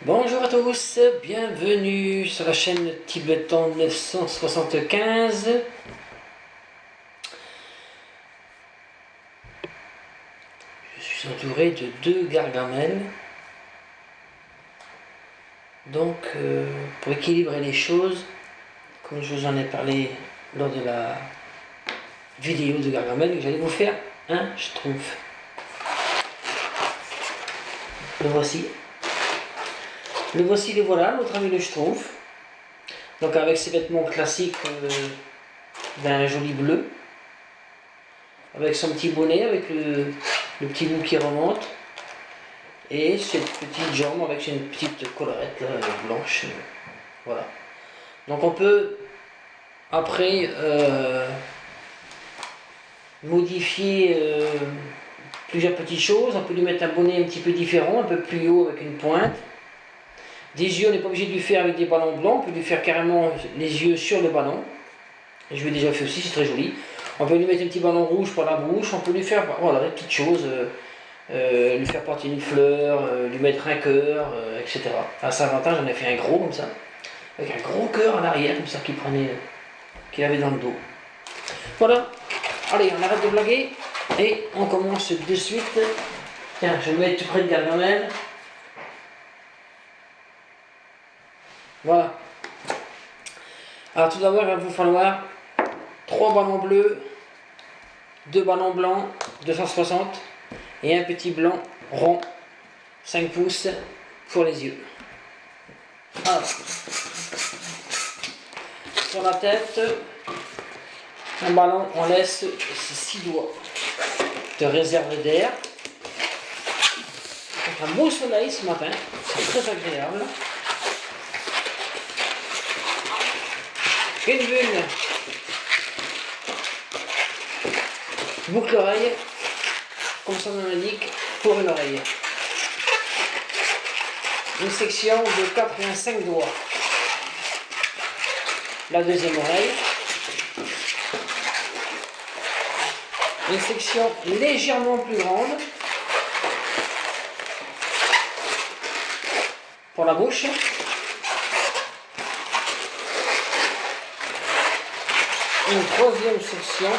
Bonjour à tous, bienvenue sur la chaîne Tibétan 975. Je suis entouré de deux gargamels. Donc, pour équilibrer les choses, comme je vous en ai parlé lors de la vidéo de Gargamel, j'allais vous faire un schtroumpf. Le voici. Le voilà, notre ami le schtroumpf. Donc avec ses vêtements classiques d'un joli bleu. Avec son petit bonnet, avec le petit bout qui remonte. Et cette petite jambe avec une petite collerette là, blanche. Voilà. Donc on peut après modifier plusieurs petites choses. On peut lui mettre un bonnet un petit peu différent, un peu plus haut avec une pointe. Des yeux, on n'est pas obligé de lui faire avec des ballons blancs, on peut lui faire carrément les yeux sur le ballon. Je l'ai déjà fait aussi, c'est très joli. On peut lui mettre un petit ballon rouge par la bouche, on peut lui faire voilà, des petites choses, lui faire porter une fleur, lui mettre un cœur, etc. À Saint-Valentin, j'en ai fait un gros comme ça, avec un gros cœur en arrière, comme ça qu'il avait dans le dos. Voilà, allez, on arrête de blaguer et on commence de suite. Tiens, je vais me mettre tout près de Gargamel. Voilà. Alors tout d'abord, il va vous falloir 3 ballons bleus, 2 ballons blancs, 260, et un petit blanc rond, 5 pouces pour les yeux. Alors, sur la tête, un ballon, on laisse 6 doigts de réserve d'air. Un beau soleil ce matin, c'est très agréable. Une bulle, boucle oreille, comme son nom l'indique, pour une oreille. Une section de 4 et 5 doigts. La deuxième oreille. Une section légèrement plus grande pour la bouche. Une troisième section.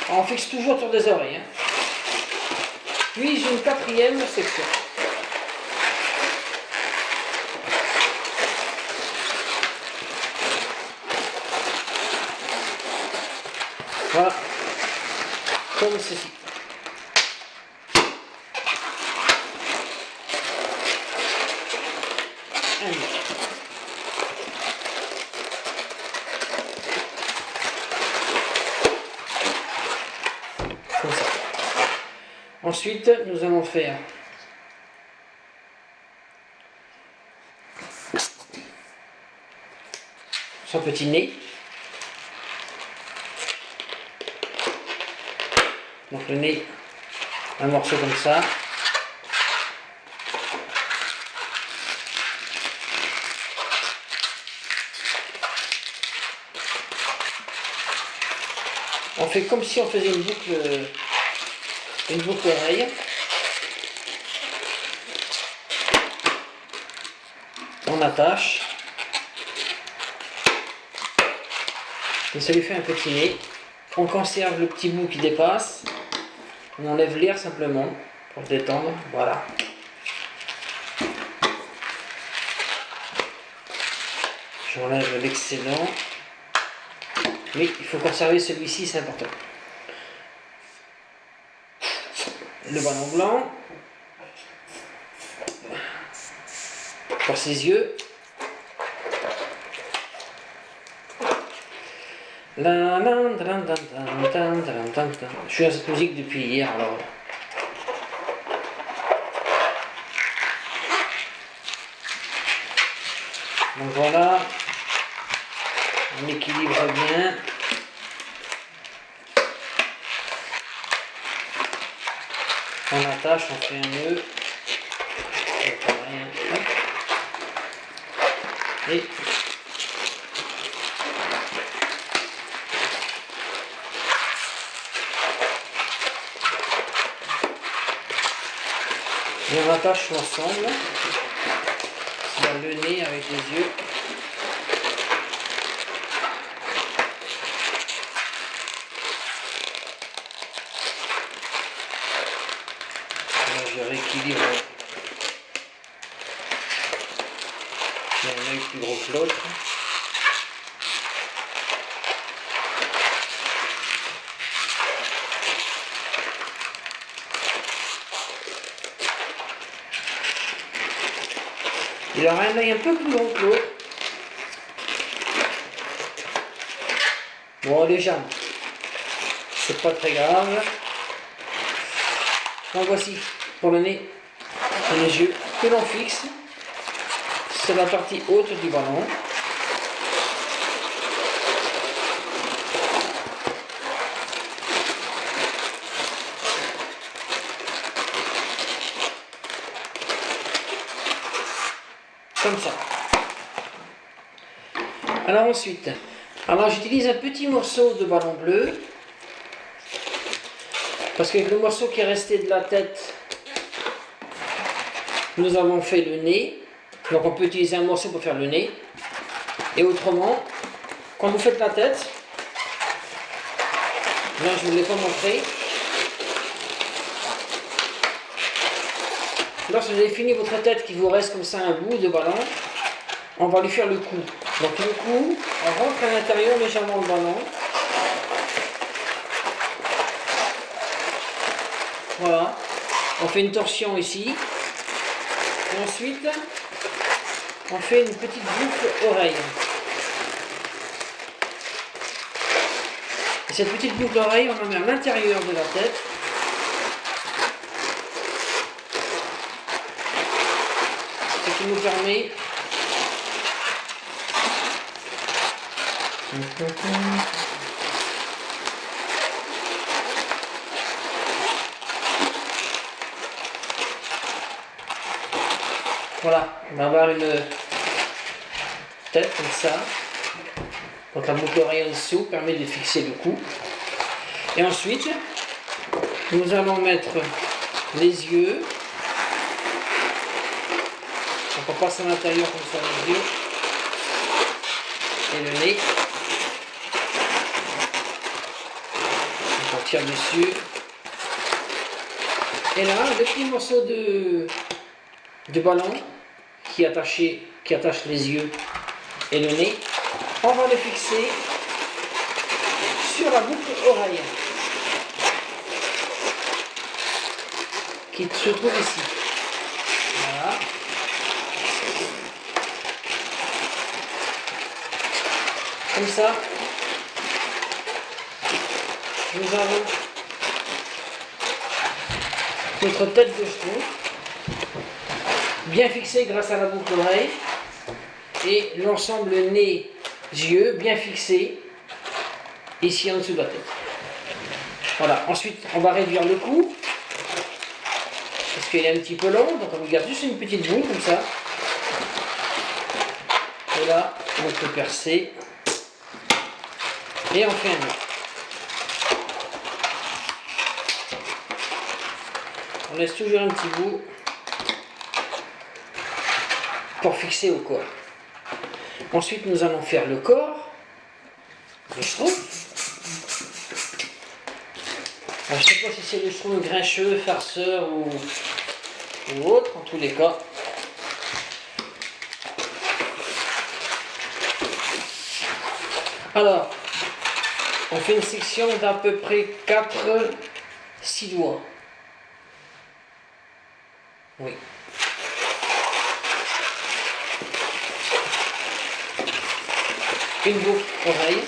On fixe toujours autour des oreilles. Hein. Puis une quatrième section. Voilà. Comme ceci. Comme ça. Ensuite, nous allons faire son petit nez. Donc le nez, un morceau comme ça. On fait comme si on faisait une boucle oreille. On attache. Et ça lui fait un petit nez. On conserve le petit bout qui dépasse. On enlève l'air simplement pour le détendre. Voilà. J'enlève l'excédent. Mais il faut conserver celui-ci, c'est important. Le ballon blanc. Pour ses yeux. Je suis dans cette musique depuis hier alors. Donc voilà, on équilibre bien. On attache, on fait un nœud. Et Et on attache l'ensemble. C'est le nez avec les yeux. Là, je rééquilibre. J'ai un œil plus gros que l'autre. Il aura un œil un peu plus long que l'autre. Bon, les jambes, c'est pas très grave. Donc voici pour le nez et les yeux que l'on fixe sur la partie haute du ballon. Comme ça. Alors ensuite, j'utilise un petit morceau de ballon bleu parce qu'avec le morceau qui est resté de la tête, nous avons fait le nez. Donc on peut utiliser un morceau pour faire le nez. Et autrement, quand vous faites la tête, là je ne vous l'ai pas montré. Lorsque vous avez fini votre tête, qu'il vous reste comme ça un bout de ballon, on va lui faire le cou. Donc le cou, on rentre à l'intérieur légèrement le ballon. Voilà. On fait une torsion ici. Et ensuite, on fait une petite boucle oreille. Et cette petite boucle oreille, on la met à l'intérieur de la tête. Ce qui nous permet voilà, on va avoir une tête comme ça. Donc la boucle oreille en dessous permet de fixer le cou. Et ensuite, nous allons mettre les yeux. Donc on passe à l'intérieur comme ça les yeux. Et le nez. Donc on tire dessus. Et là, le petit morceau de ballon qui attache les yeux et le nez, on va le fixer sur la boucle oreille qui se trouve ici. Voilà. Comme ça, nous avons notre tête de chevaux bien fixée grâce à la boucle oreille et l'ensemble nez, yeux bien fixé ici en dessous de la tête. Voilà, ensuite on va réduire le cou parce qu'il est un petit peu long, donc on garde juste une petite boule comme ça. Et là, on peut percer et on fait un nœud. On laisse toujours un petit bout pour fixer au corps. Ensuite, nous allons faire le corps, le schtroumpf. Je ne sais pas si c'est le schtroumpf grincheux, farceur ou autre, en tous les cas. Alors, on fait une section d'à peu près 4-6 doigts. Oui. Une boucle oreille,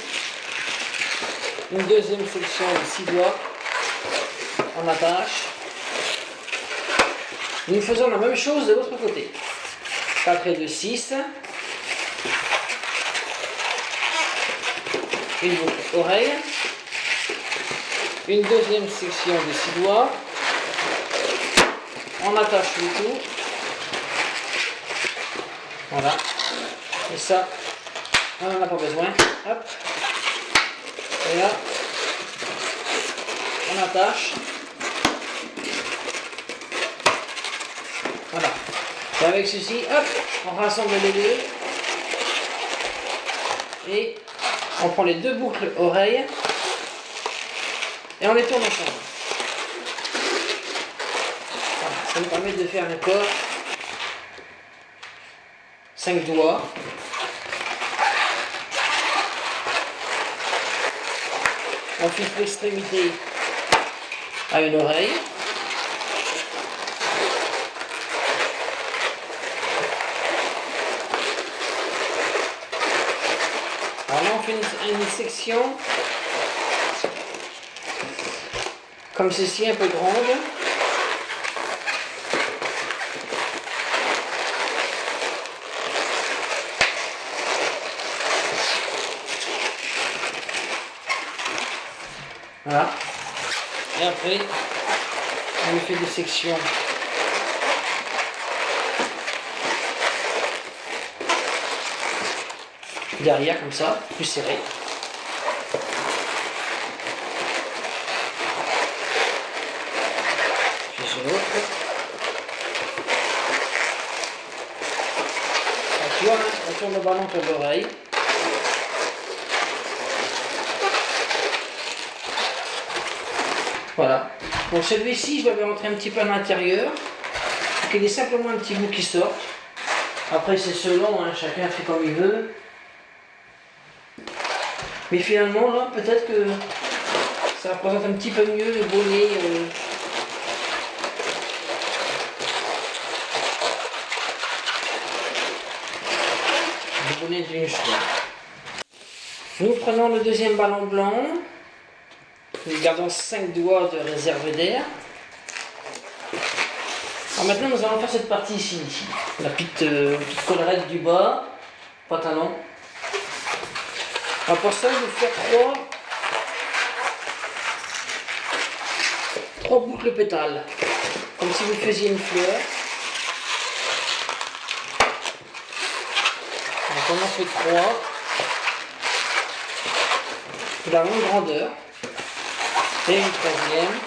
une deuxième section de 6 doigts, on attache. Nous faisons la même chose de l'autre côté. 4 et 2, 6. Une boucle oreille, une deuxième section de 6 doigts, on attache le tout. Voilà. Et ça, on n'en a pas besoin. Hop. Et là, on attache. Et avec ceci, hop, on rassemble les deux. Et on prend les deux boucles oreilles et on les tourne ensemble. Voilà, ça nous permet de faire un corps 5 doigts. On fixe l'extrémité à une oreille. Alors là on fait une section comme ceci, un peu grande. Voilà. Et après, on fait des sections derrière comme ça, plus serrées. Puis sur l'autre. Tu vois, on tourne le ballon sur l'oreille. Voilà. Donc celui-ci, je l'avais rentré un petit peu à l'intérieur. Donc il est simplement un petit bout qui sort. Après c'est selon, hein, chacun fait comme il veut. Mais finalement là, peut-être que ça représente un petit peu mieux le bonnet. Le bonnet d'une chevaux. Nous prenons le deuxième ballon blanc. Nous gardons 5 doigts de réserve d'air. Alors maintenant nous allons faire cette partie ici, la petite collerette du bas, pantalon. Alors pour ça, je vais faire 3 boucles pétales, comme si vous faisiez une fleur. Donc on en fait 3, de la même grandeur, et une troisième.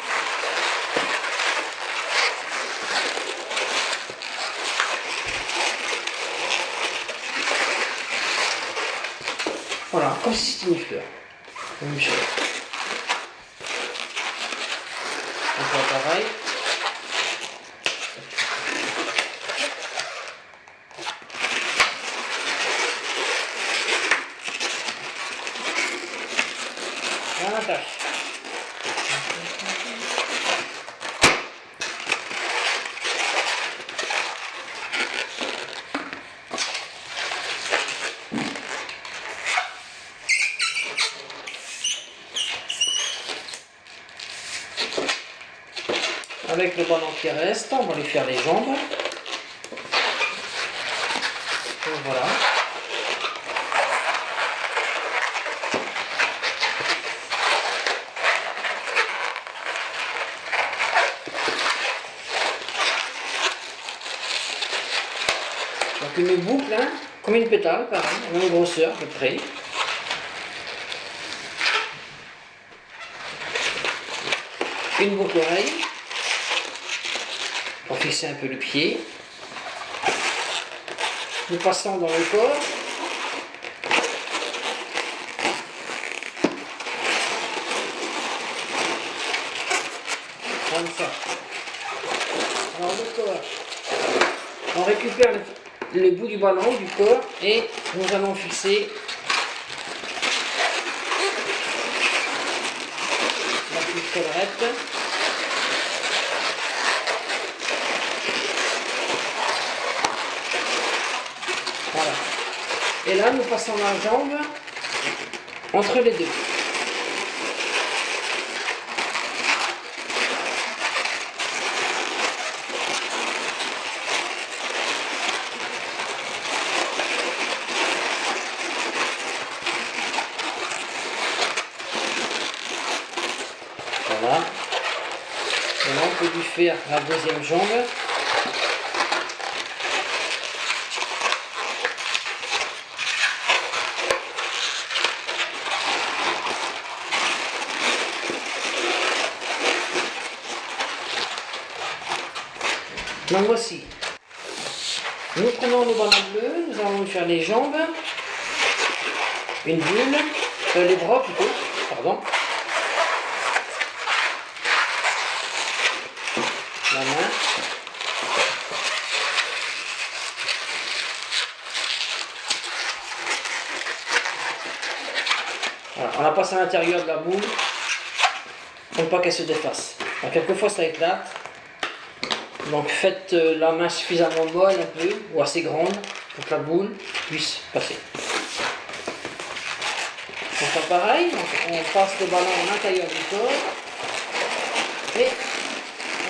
Voilà, comme si c'était une fleur. La même chose. Encore pareil. On attache. Avec le ballon qui reste, on va lui faire les jambes. Donc voilà. Donc une boucle, hein, comme une pétale, pareil, la même grosseur à peu près. Une boucle oreille. Pour fixer un peu le pied. Nous passons dans le corps. Comme ça. Alors le corps. On récupère le bout du ballon du corps et nous allons fixer la petite collerette. Voilà. Et là, nous passons la jambe entre les deux. Voilà. Maintenant, on peut lui faire la deuxième jambe. Donc voici. Nous prenons le ballon bleu, nous allons lui faire les jambes, une bulle, les bras plutôt, pardon, la main, voilà, on la passe à l'intérieur de la boule pour pas qu'elle se défasse. Alors, quelquefois ça éclate, donc faites la main suffisamment molle un peu, ou assez grande, pour que la boule puisse passer. On fait pareil, on passe le ballon à l'intérieur du corps et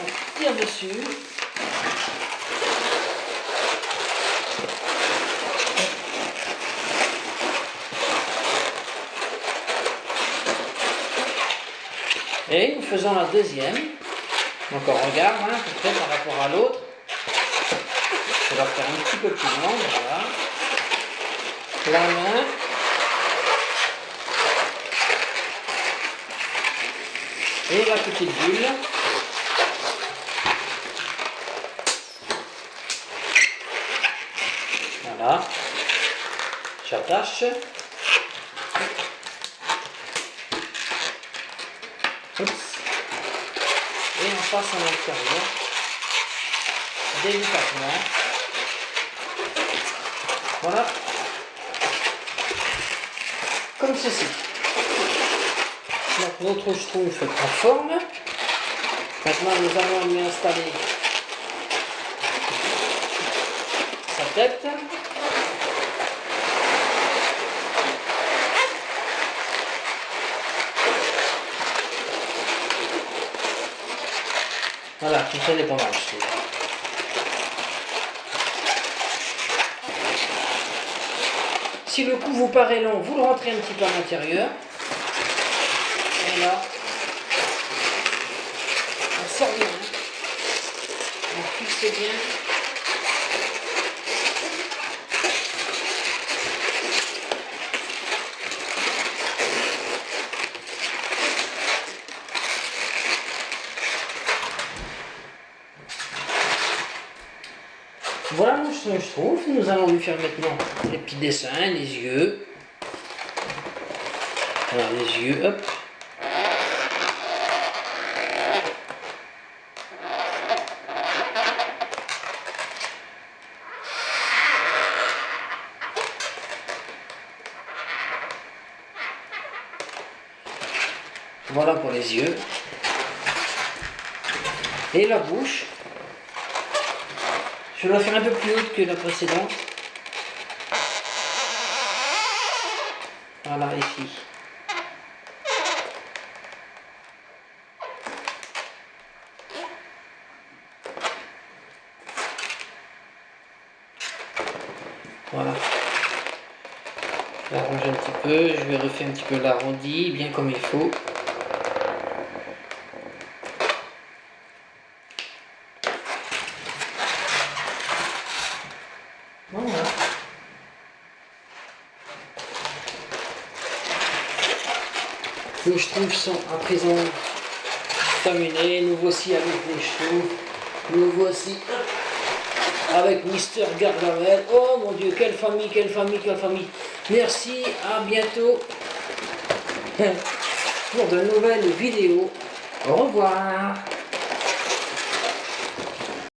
on tire dessus. Et nous faisons la deuxième. Donc on regarde à peu près par rapport à l'autre. On va faire un petit peu plus long, voilà. La main. Et la petite bulle. Voilà. J'attache. Oups. Et on passe à l'intérieur. Délicatement. Voilà. Comme ceci. Donc notre schtroumpf prend forme. Maintenant nous allons lui installer sa tête. Voilà, tout ça n'est pas mal, je trouve. Si le coup vous paraît long, vous le rentrez un petit peu à l'intérieur. Et là, on sort bien, on fixe bien. Voilà mon schtroumpf, nous allons lui faire maintenant les petits dessins, les yeux. Voilà les yeux, hop. Voilà pour les yeux. Et la bouche. Je vais la faire un peu plus haute que la précédente. Voilà, ici. Voilà. Je l'arrange un petit peu, je vais refaire un petit peu l'arrondi, bien comme il faut. Voilà. Nos schtroumpfs sont à présent terminés. Nous voici avec les schtroumpfs. Nous voici avec Mister Gargamel. Oh mon Dieu, quelle famille, quelle famille, quelle famille. Merci, à bientôt pour de nouvelles vidéos. Au revoir.